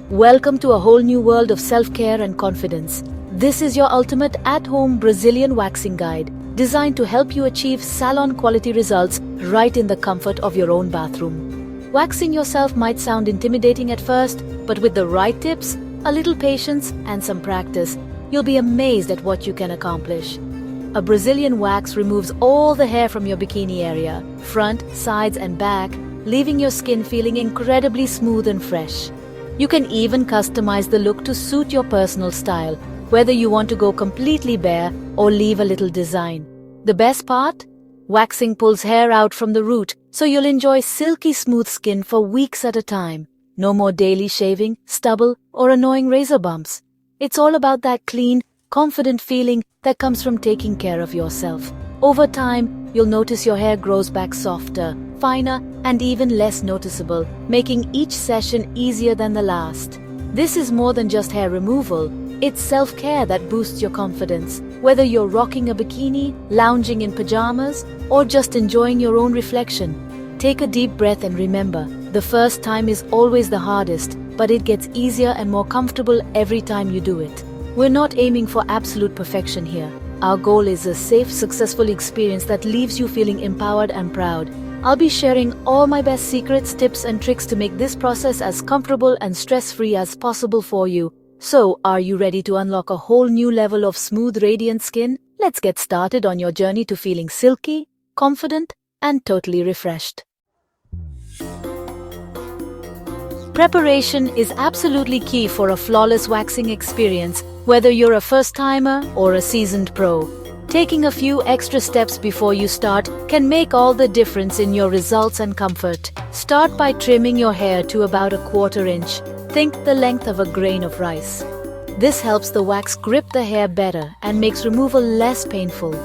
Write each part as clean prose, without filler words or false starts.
Welcome to a whole new world of self-care and confidence. This is your ultimate at-home Brazilian waxing guide, designed to help you achieve salon-quality results right in the comfort of your own bathroom. Waxing yourself might sound intimidating at first, but with the right tips, a little patience, and some practice, you'll be amazed at what you can accomplish. A Brazilian wax removes all the hair from your bikini area, front, sides, and back, leaving your skin feeling incredibly smooth and fresh. You can even customize the look to suit your personal style, whether you want to go completely bare or leave a little design. The best part? Waxing pulls hair out from the root, so you'll enjoy silky smooth skin for weeks at a time. No more daily shaving, stubble, or annoying razor bumps. It's all about that clean, confident feeling that comes from taking care of yourself. Over time, you'll notice your hair grows back softer, finer, and even less noticeable, making each session easier than the last. This is more than just hair removal. It's self-care that boosts your confidence. Whether you're rocking a bikini, lounging in pajamas, or just enjoying your own reflection, take a deep breath and remember, the first time is always the hardest, but it gets easier and more comfortable every time you do it. We're not aiming for absolute perfection here. Our goal is a safe, successful experience that leaves you feeling empowered and proud. I'll be sharing all my best secrets, tips, and tricks to make this process as comfortable and stress-free as possible for you. So, are you ready to unlock a whole new level of smooth, radiant skin? Let's get started on your journey to feeling silky, confident, and totally refreshed. Preparation is absolutely key for a flawless waxing experience, whether you're a first-timer or a seasoned pro. Taking a few extra steps before you start can make all the difference in your results and comfort. Start by trimming your hair to about a 1/4 inch. Think the length of a grain of rice. This helps the wax grip the hair better and makes removal less painful.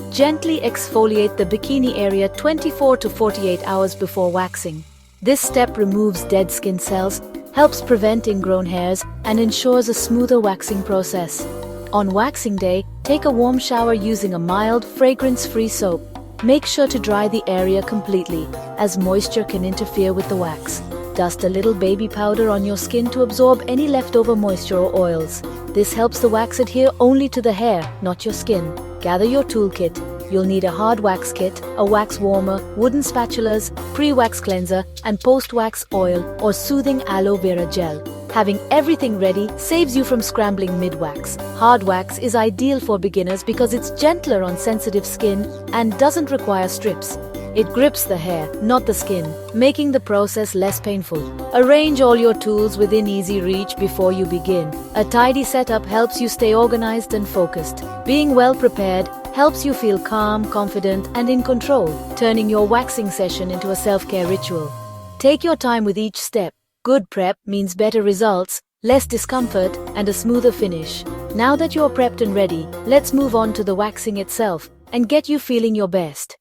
Gently exfoliate the bikini area 24 to 48 hours before waxing. This step removes dead skin cells, helps prevent ingrown hairs, and ensures a smoother waxing process. On waxing day, take a warm shower using a mild, fragrance-free soap. Make sure to dry the area completely, as moisture can interfere with the wax. Dust a little baby powder on your skin to absorb any leftover moisture or oils. This helps the wax adhere only to the hair, not your skin. Gather your toolkit. You'll need a hard wax kit, a wax warmer, wooden spatulas, pre-wax cleanser, and post-wax oil or soothing aloe vera gel. Having everything ready saves you from scrambling mid-wax. Hard wax is ideal for beginners because it's gentler on sensitive skin and doesn't require strips. It grips the hair, not the skin, making the process less painful. Arrange all your tools within easy reach before you begin. A tidy setup helps you stay organized and focused. Being well prepared helps you feel calm, confident, and in control, turning your waxing session into a self-care ritual. Take your time with each step. Good prep means better results, less discomfort, and a smoother finish. Now that you're prepped and ready, let's move on to the waxing itself and get you feeling your best.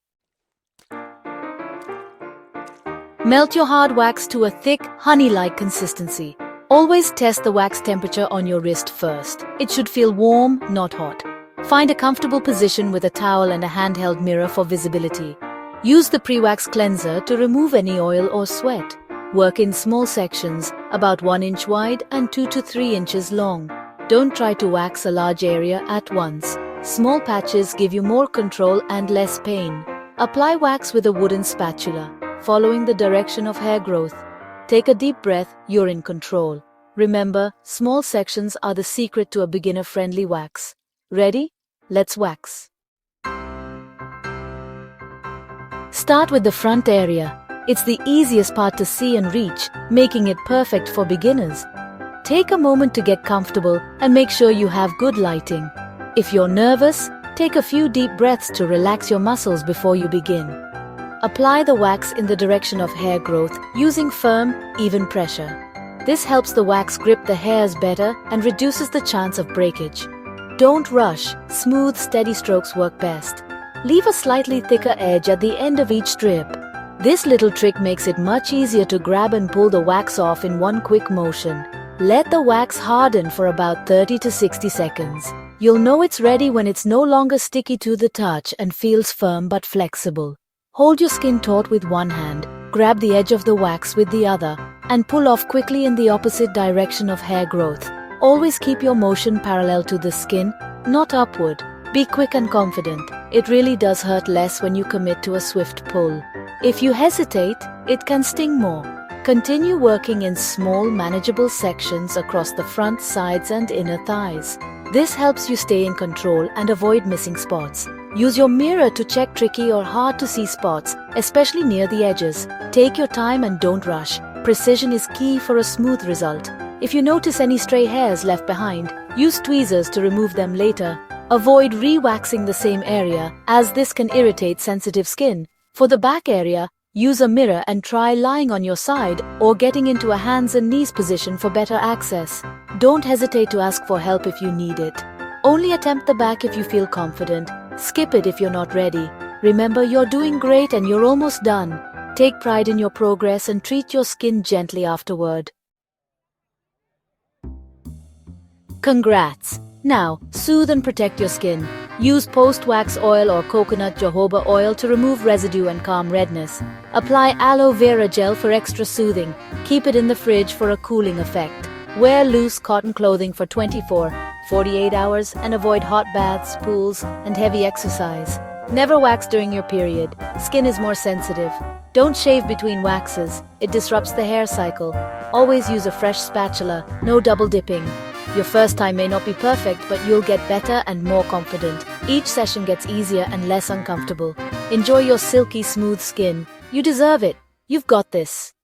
Melt your hard wax to a thick, honey-like consistency. Always test the wax temperature on your wrist first. It should feel warm, not hot. Find a comfortable position with a towel and a handheld mirror for visibility. Use the pre-wax cleanser to remove any oil or sweat. Work in small sections, about 1 inch wide and 2 to 3 inches long. Don't try to wax a large area at once. Small patches give you more control and less pain. Apply wax with a wooden spatula, following the direction of hair growth. Take a deep breath, you're in control. Remember, small sections are the secret to a beginner-friendly wax. Ready? Let's wax. Start with the front area. It's the easiest part to see and reach, making it perfect for beginners. Take a moment to get comfortable and make sure you have good lighting. If you're nervous, take a few deep breaths to relax your muscles before you begin. Apply the wax in the direction of hair growth using firm, even pressure. This helps the wax grip the hairs better and reduces the chance of breakage. Don't rush. Smooth, steady strokes work best. Leave a slightly thicker edge at the end of each strip. This little trick makes it much easier to grab and pull the wax off in one quick motion. Let the wax harden for about 30 to 60 seconds. You'll know it's ready when it's no longer sticky to the touch and feels firm but flexible. Hold your skin taut with one hand, grab the edge of the wax with the other, and pull off quickly in the opposite direction of hair growth. Always keep your motion parallel to the skin, not upward. Be quick and confident. It really does hurt less when you commit to a swift pull. If you hesitate, it can sting more. Continue working in small, manageable sections across the front, sides, and inner thighs. This helps you stay in control and avoid missing spots. Use your mirror to check tricky or hard to see spots, especially near the edges. Take your time and don't rush. Precision is key for a smooth result. If you notice any stray hairs left behind, use tweezers to remove them later. Avoid re-waxing the same area, as this can irritate sensitive skin. For the back area, use a mirror and try lying on your side or getting into a hands and knees position for better access. Don't hesitate to ask for help if you need it. Only attempt the back if you feel confident. Skip it if you're not ready. Remember, you're doing great and you're almost done. Take pride in your progress and treat your skin gently afterward. Congrats! Now, soothe and protect your skin. Use post-wax oil or coconut jojoba oil to remove residue and calm redness. Apply aloe vera gel for extra soothing. Keep it in the fridge for a cooling effect. Wear loose cotton clothing for 24-48 hours and avoid hot baths, pools, and heavy exercise. Never wax during your period. Skin is more sensitive. Don't shave between waxes. It disrupts the hair cycle. Always use a fresh spatula. No double dipping. Your first time may not be perfect, but you'll get better and more confident. Each session gets easier and less uncomfortable. Enjoy your silky, smooth skin. You deserve it. You've got this.